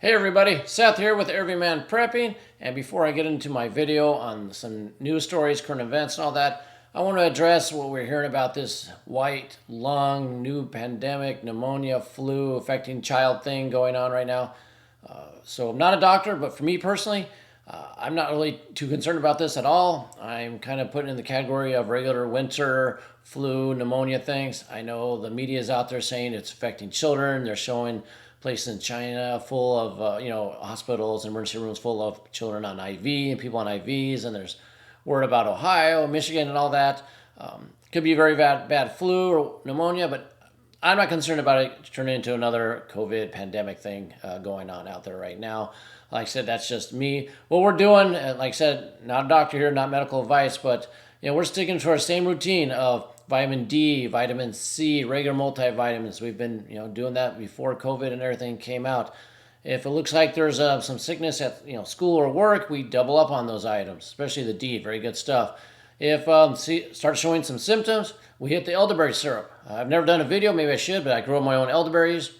Hey everybody, Seth here with Everyman Prepping, and before I get into my video on some news stories, current events and all that, I want to address what we're hearing about this white lung, new pandemic, pneumonia, flu affecting child thing going on right now. So I'm not a doctor, but for me personally, I'm not really too concerned about this at all. I'm kind of putting in the category of regular winter flu, pneumonia things. I know the media is out there saying it's affecting children. They're showing places in China full of, hospitals and emergency rooms full of children on IV and people on IVs. And there's word about Ohio, Michigan, and all that. Could be very bad flu or pneumonia, but I'm not concerned about it turning into another COVID pandemic thing going on out there right now. Like I said, that's just me. What we're doing, like I said, not a doctor here, not medical advice, but we're sticking to our same routine of vitamin D, vitamin C, regular multivitamins. We've been doing that before COVID and everything came out. If it looks like there's some sickness at school or work, we double up on those items, especially the D, very good stuff. If start showing some symptoms, we hit the elderberry syrup. I've never done a video, maybe I should, but I grow my own elderberries,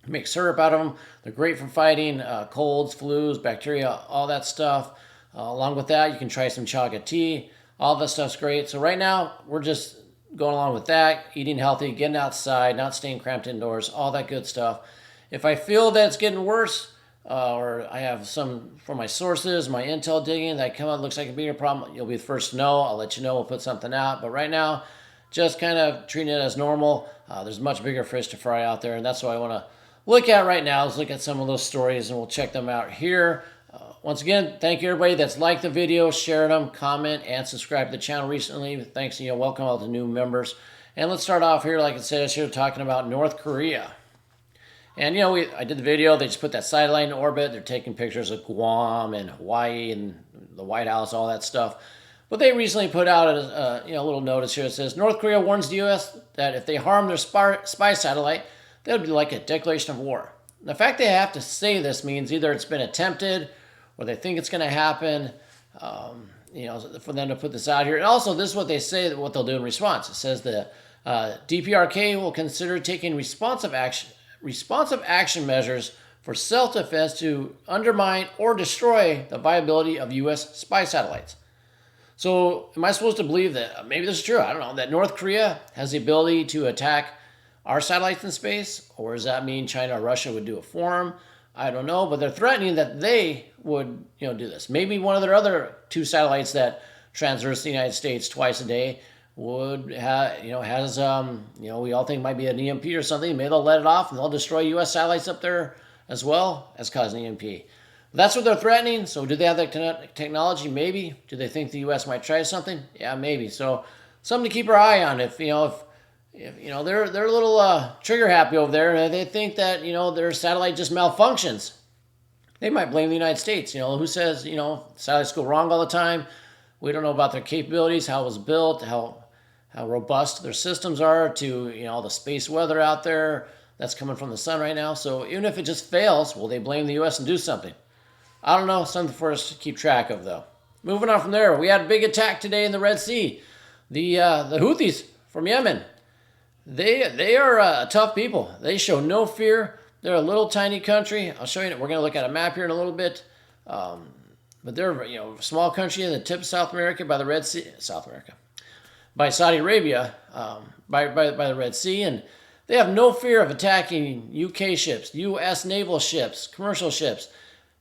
make syrup out of them. They're great for fighting colds, flus, bacteria, all that stuff. Along with that, you can try some chaga tea. All that stuff's great. So right now, we're just going along with that, eating healthy, getting outside, not staying cramped indoors, all that good stuff. If I feel that it's getting worse, or I have some from my sources, my intel digging that come out looks like a bigger problem, you'll be the first to know. I'll let you know. We'll put something out. But right now, just kind of treating it as normal. There's much bigger fish to fry out there, and that's what I want to look at right now. Let's look at some of those stories, and we'll check them out here. Once again, thank you everybody that's liked the video, shared them, comment, and subscribed to the channel recently. Thanks, welcome all the new members. And let's start off here, like I said, here talking about North Korea. And I did the video. They just put that satellite in orbit. They're taking pictures of Guam and Hawaii and the White House, all that stuff. But they recently put out a little notice here. It says North Korea warns the U.S. that if they harm their spy satellite, that would be like a declaration of war. The fact they have to say this means either it's been attempted or they think it's going to happen. For them to put this out here. And also, this is what they say what they'll do in response. It says the DPRK will consider taking responsive action measures for self-defense to undermine or destroy the viability of U.S. spy satellites. So am I supposed to believe that, maybe this is true, I don't know, that North Korea has the ability to attack our satellites in space? Or does that mean China or Russia would do it for them? I don't know, but they're threatening that they would do this. Maybe one of their other two satellites that transverse the United States twice a day would have, we all think might be an EMP or something. Maybe they'll let it off and they'll destroy U.S. satellites up there as well as cause an EMP. That's what they're threatening. So do they have that technology? Maybe. Do they think the U.S. might try something? Yeah, maybe. So something to keep our eye on. If they're a little trigger happy over there and they think that their satellite just malfunctions, they might blame the United States. Who says satellites go wrong all the time? We don't know about their capabilities, how it was built, how robust their systems are to all the space weather out there that's coming from the sun right now. So even if it just fails, will they blame the U.S. and do something? I don't know. Something for us to keep track of, though. Moving on from there, we had a big attack today in the Red Sea. The Houthis from Yemen. They are tough people. They show no fear. They're a little tiny country. I'll show you. We're going to look at a map here in a little bit. But they're a small country in the tip of South America by the Red Sea. South America. By Saudi Arabia, by the Red Sea. And they have no fear of attacking UK ships, US naval ships, commercial ships.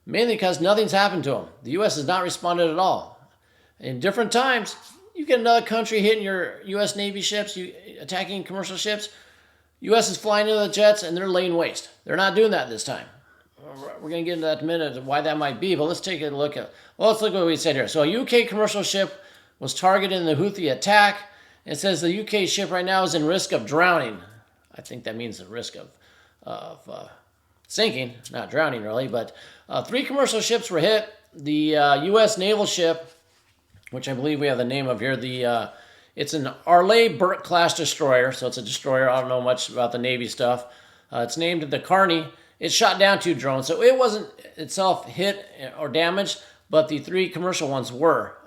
Mainly because nothing's happened to them. The U.S. has not responded at all. In different times, you get another country hitting your U.S. Navy ships, attacking commercial ships. U.S. is flying into the jets and they're laying waste. They're not doing that this time. We're going to get into that in a minute of why that might be, but let's look at what we said here. So a UK commercial ship was targeted in the Houthi attack. It says the UK ship right now is in risk of drowning. I think that means the risk of sinking, not drowning really, but 3 commercial ships were hit. The U.S. naval ship, which I believe we have the name of here, it's an Arleigh Burke-class destroyer, so it's a destroyer. I don't know much about the Navy stuff. It's named the Carney. It shot down 2 drones, so it wasn't itself hit or damaged, but the 3 commercial ones were.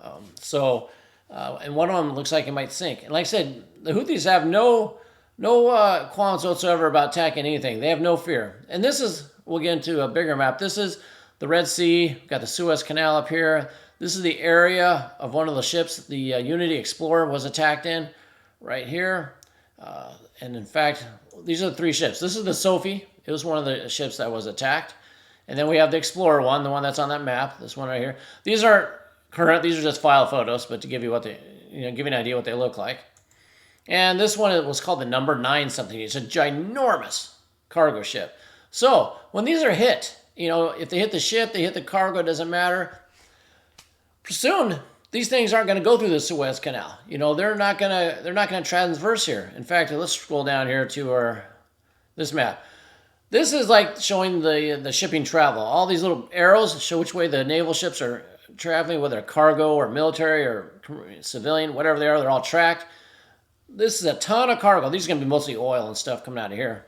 And one of them looks like it might sink. And like I said, the Houthis have no qualms whatsoever about attacking anything. They have no fear. And this is we'll get into a bigger map. This is the Red Sea. We've got the Suez Canal up here. This is the area of one of the ships the Unity Explorer was attacked in, right here. And in fact, these are the 3 ships. This is the Sophie. It was one of the ships that was attacked. And then we have the Explorer one, the one that's on that map, this one right here. These aren't current, these are just file photos, but to give you what they, give you an idea what they look like. And this one was called the number 9 something. It's a ginormous cargo ship. So when these are hit, if they hit the ship, they hit the cargo, it doesn't matter. Soon, these things aren't going to go through the Suez Canal. They're not going to transverse here. In fact, let's scroll down here to this map. This is like showing the shipping travel. All these little arrows show which way the naval ships are traveling, whether cargo or military or civilian, whatever they are, they're all tracked. This is a ton of cargo. These are going to be mostly oil and stuff coming out of here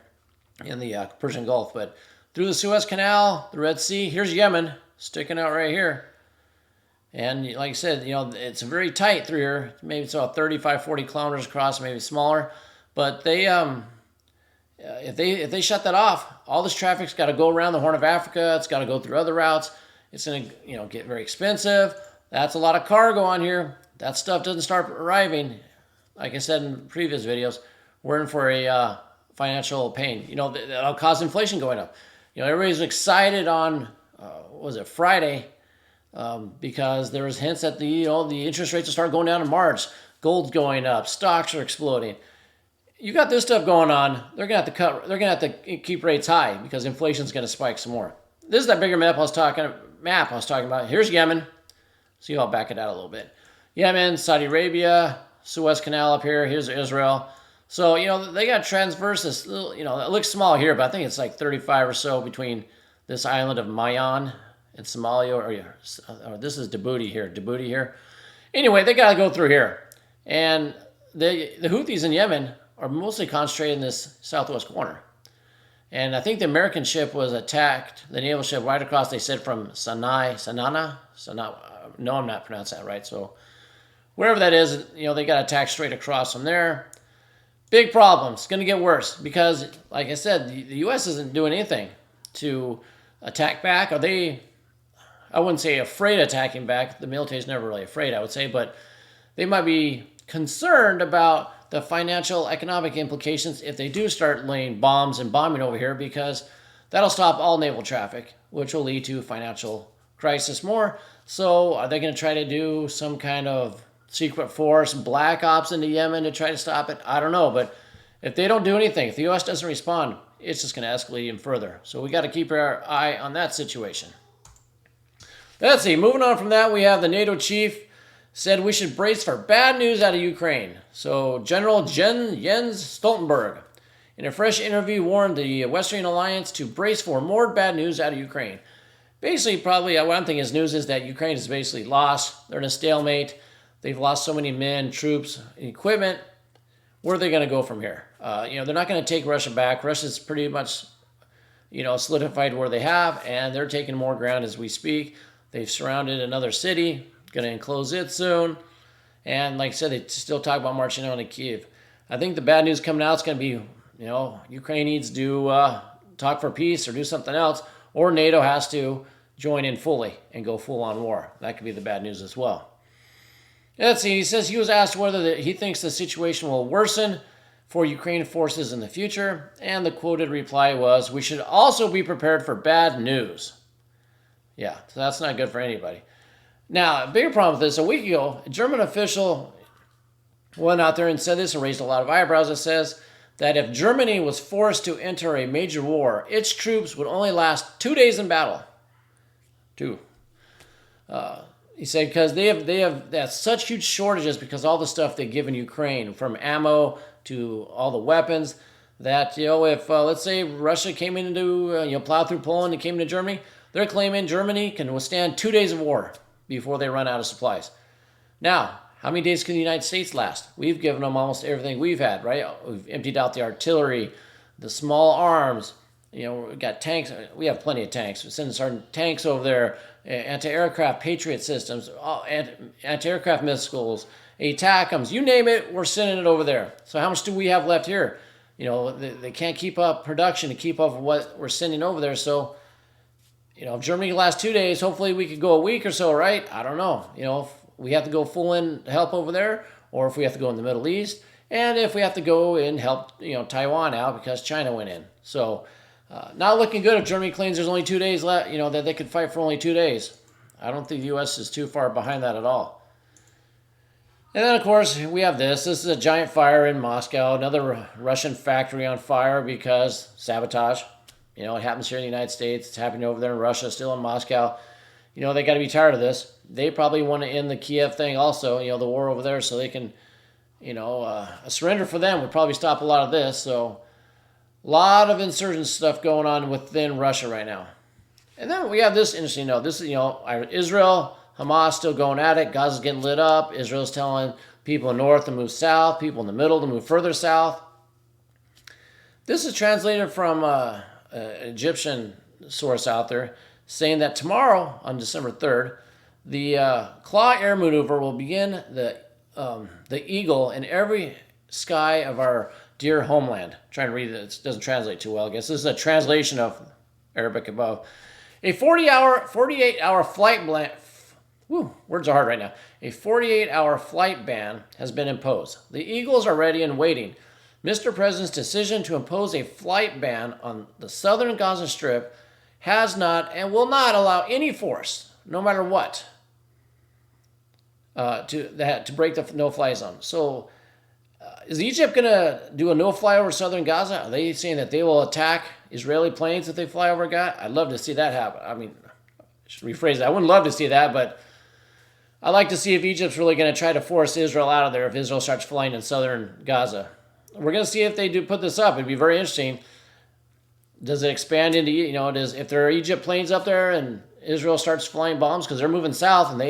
in the Persian Gulf. But through the Suez Canal, the Red Sea, here's Yemen sticking out right here. And like I said, it's very tight through here. Maybe it's about 35, 40 kilometers across, maybe smaller. But they, if they shut that off, all this traffic's got to go around the Horn of Africa. It's got to go through other routes. It's going to, get very expensive. That's a lot of cargo on here. That stuff doesn't start arriving. Like I said in previous videos, we're in for a financial pain. That'll cause inflation going up. Everybody's excited on, what was it, Friday, because there was hints that the interest rates will start going down in March. Gold's going up. Stocks are exploding. You got this stuff going on. They're gonna have to keep rates high because inflation's gonna spike some more. This is that bigger map I was talking about. Here's Yemen. See, I'll back it out a little bit. Yemen, Saudi Arabia, Suez Canal up here. Here's Israel. So they got to transverse this little. It looks small here, but I think it's like 35 or so between this island of Mayan in Somalia, or this is Djibouti here. Anyway, they got to go through here, and the Houthis in Yemen are mostly concentrated in this southwest corner. And I think the American ship was attacked, the naval ship right across, they said from Sanana. No, I'm not pronouncing that right. So wherever that is, they got attacked straight across from there. Big problem. It's going to get worse because, like I said, the U.S. isn't doing anything to attack back. I wouldn't say afraid of attacking back. The military's never really afraid, I would say, but they might be concerned about the financial, economic implications if they do start laying bombs and bombing over here, because that'll stop all naval traffic, which will lead to financial crisis more. So are they going to try to do some kind of secret force, black ops into Yemen to try to stop it? I don't know, but if they don't do anything, if the U.S. doesn't respond, it's just going to escalate even further. So we got to keep our eye on that situation. Let's see, moving on from that, we have the NATO chief said we should brace for bad news out of Ukraine. So General Jens Stoltenberg, in a fresh interview, warned the Western Alliance to brace for more bad news out of Ukraine. Basically, probably what I'm thinking is news is that Ukraine is basically lost. They're in a stalemate. They've lost so many men, troops, equipment. Where are they going to go from here? They're not going to take Russia back. Russia's pretty much, solidified where they have, and they're taking more ground as we speak. They've surrounded another city. Going to enclose it soon. And like I said, they still talk about marching on to Kyiv. I think the bad news coming out is going to be, Ukraine needs to talk for peace or do something else, or NATO has to join in fully and go full on war. That could be the bad news as well. Let's see. He says he was asked whether he thinks the situation will worsen for Ukraine forces in the future, and the quoted reply was, "We should also be prepared for bad news." Yeah, so that's not good for anybody. Now, a bigger problem with this, a week ago, a German official went out there and said this and raised a lot of eyebrows. It says that if Germany was forced to enter a major war, its troops would only last 2 days in battle. 2. He said because they have such huge shortages because all the stuff they've given Ukraine, from ammo to all the weapons, that, if, let's say, Russia came into, plowed through Poland and came into Germany, they're claiming Germany can withstand 2 days of war before they run out of supplies. Now, how many days can the United States last? We've given them almost everything we've had, right? We've emptied out the artillery, the small arms. We've got tanks. We have plenty of tanks. We're sending certain tanks over there, anti-aircraft Patriot systems, anti-aircraft missiles, ATACMS, you name it, we're sending it over there. So how much do we have left here? They can't keep up production to keep up with what we're sending over there. So if Germany lasts 2 days, hopefully we could go a week or so, right? I don't know. If we have to go full in help over there, or if we have to go in the Middle East, and if we have to go and help, Taiwan out because China went in. So, not looking good if Germany claims there's only 2 days left, that they could fight for only 2 days. I don't think the U.S. is too far behind that at all. And then, of course, we have this. This is a giant fire in Moscow, another Russian factory on fire because sabotage. It happens here in the United States. It's happening over there in Russia, still in Moscow. They got to be tired of this. They probably want to end the Kiev thing also, the war over there, so they can, a surrender for them would probably stop a lot of this. So a lot of insurgent stuff going on within Russia right now. And then we have this interesting note. This is, Israel, Hamas still going at it. Gaza's getting lit up. Israel's telling people in the north to move south, people in the middle to move further south. This is translated from an Egyptian source out there saying that tomorrow, on December 3rd, the Claw air maneuver will begin the eagle in every sky of our dear homeland. I'm trying to read it. It doesn't translate too well, I guess. This is a translation of Arabic above. A 48-hour flight ban. Words are hard right now. A 48-hour flight ban has been imposed. The Eagles are ready and waiting. Mr. President's decision to impose a flight ban on the southern Gaza Strip has not and will not allow any force, no matter what, to break the no-fly zone. So, is Egypt going to do a no-fly over southern Gaza? Are they saying that they will attack Israeli planes if they fly over Gaza? I'd love to see that happen. I mean, I should rephrase that. I wouldn't love to see that, but I'd like to see if Egypt's really going to try to force Israel out of there if Israel starts flying in southern Gaza. We're going to see if they do put this up. It'd be very interesting. Does it expand into, if there are Egypt planes up there and Israel starts flying bombs because they're moving south and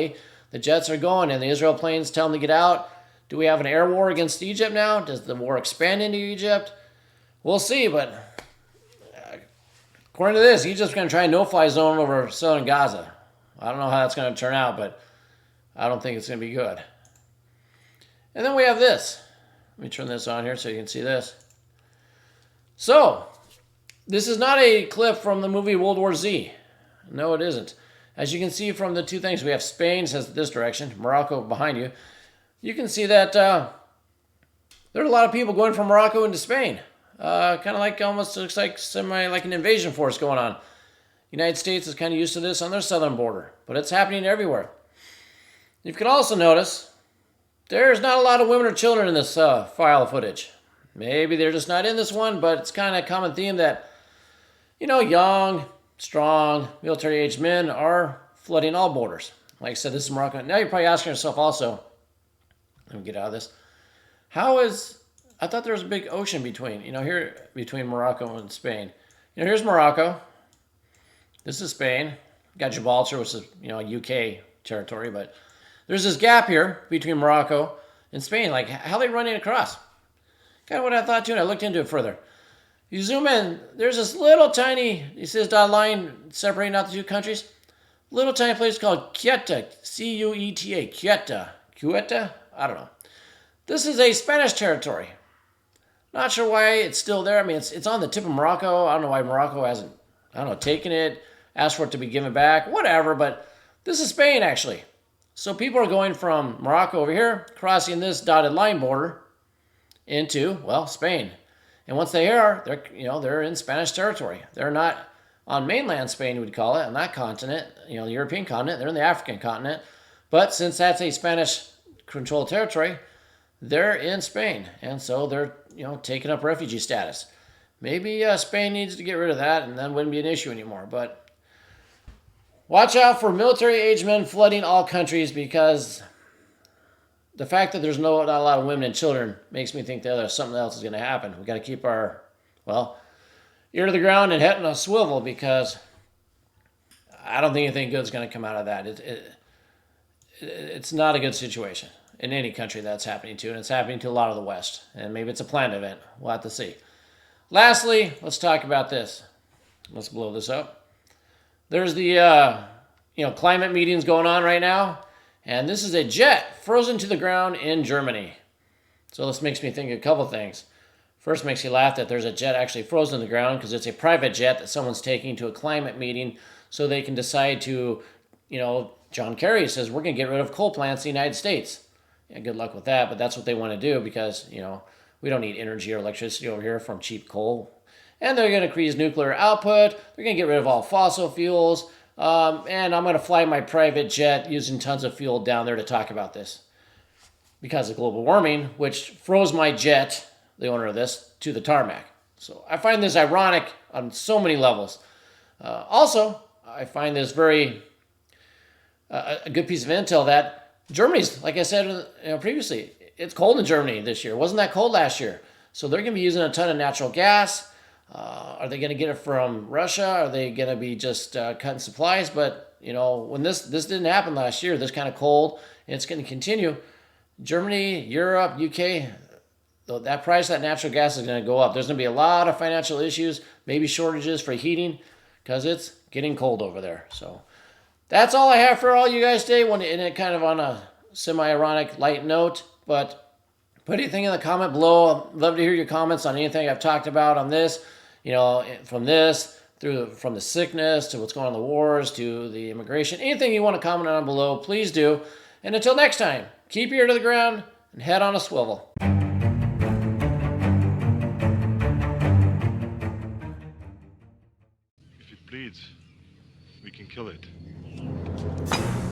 the jets are going and the Israel planes tell them to get out? Do we have an air war against Egypt now? Does the war expand into Egypt? We'll see, but according to this, Egypt's going to try a no-fly zone over southern Gaza. I don't know how that's going to turn out, but I don't think it's going to be good. And then we have this. Let me turn this on here so you can see this. So, this is not a clip from the movie World War Z. No, it isn't. As you can see from the two things, we have Spain says this direction, Morocco behind you. You can see that there are a lot of people going from Morocco into Spain. Kind of like almost looks like like an invasion force going on. United States is kind of used to this on their southern border, but it's happening everywhere. You can also notice there's not a lot of women or children in this file footage. Maybe they're just not in this one, but it's kind of a common theme that, young, strong, military-aged men are flooding all borders. Like I said, this is Morocco. Now you're probably asking yourself also, let me get out of this. I thought there was a big ocean between Morocco and Spain. Here's Morocco. This is Spain. Got Gibraltar, which is, UK territory, but there's this gap here between Morocco and Spain. Like, how are they running across? Kind of what I thought too, and I looked into it further. You zoom in, there's this little tiny, it says dotted line separating out the two countries. Little tiny place called Ceuta, C-U-E-T-A, Ceuta? I don't know. This is a Spanish territory. Not sure why it's still there. I mean, it's on the tip of Morocco. I don't know why Morocco hasn't, taken it, asked for it to be given back, whatever, but this is Spain, actually. So people are going from Morocco over here, crossing this dotted line border into, Spain. And once they are, they're in Spanish territory. They're not on mainland Spain, we'd call it, on that continent, the European continent. They're in the African continent. But since that's a Spanish-controlled territory, they're in Spain. And so they're, taking up refugee status. Maybe Spain needs to get rid of that, and then wouldn't be an issue anymore. But watch out for military-aged men flooding all countries, because the fact that there's not a lot of women and children makes me think that there's something else is going to happen. We've got to keep our, ear to the ground and head on a swivel, because I don't think anything good is going to come out of that. It's not a good situation in any country that's happening to, and it's happening to a lot of the West. And maybe it's a planned event. We'll have to see. Lastly, let's talk about this. Let's blow this up. There's the climate meetings going on right now, and this is a jet frozen to the ground in Germany. So this makes me think of a couple things. First, makes you laugh that there's a jet actually frozen to the ground, because it's a private jet that someone's taking to a climate meeting so they can decide to, John Kerry says we're going to get rid of coal plants in the United States. Yeah, good luck with that, but that's what they want to do because, we don't need energy or electricity over here from cheap coal. And they're going to increase nuclear output. They're going to get rid of all fossil fuels. And I'm going to fly my private jet using tons of fuel down there to talk about this because of global warming, which froze my jet, the owner of this, to the tarmac. So I find this ironic on so many levels. Also, I find this very a good piece of intel that Germany's, like I said previously, it's cold in Germany this year. It wasn't that cold last year. So they're going to be using a ton of natural gas. Are they going to get it from Russia? Are they going to be just cutting supplies? But, when this didn't happen last year, this kind of cold, and it's going to continue. Germany, Europe, UK, that price of that natural gas is going to go up. There's going to be a lot of financial issues, maybe shortages for heating because it's getting cold over there. So that's all I have for all you guys today. And it kind of on a semi-ironic light note, but put anything in the comment below. I'd love to hear your comments on anything I've talked about on this, from the sickness to what's going on in the wars to the immigration, anything you want to comment on below, please do. And until next time, keep your ear to the ground and head on a swivel. If it bleeds, we can kill it.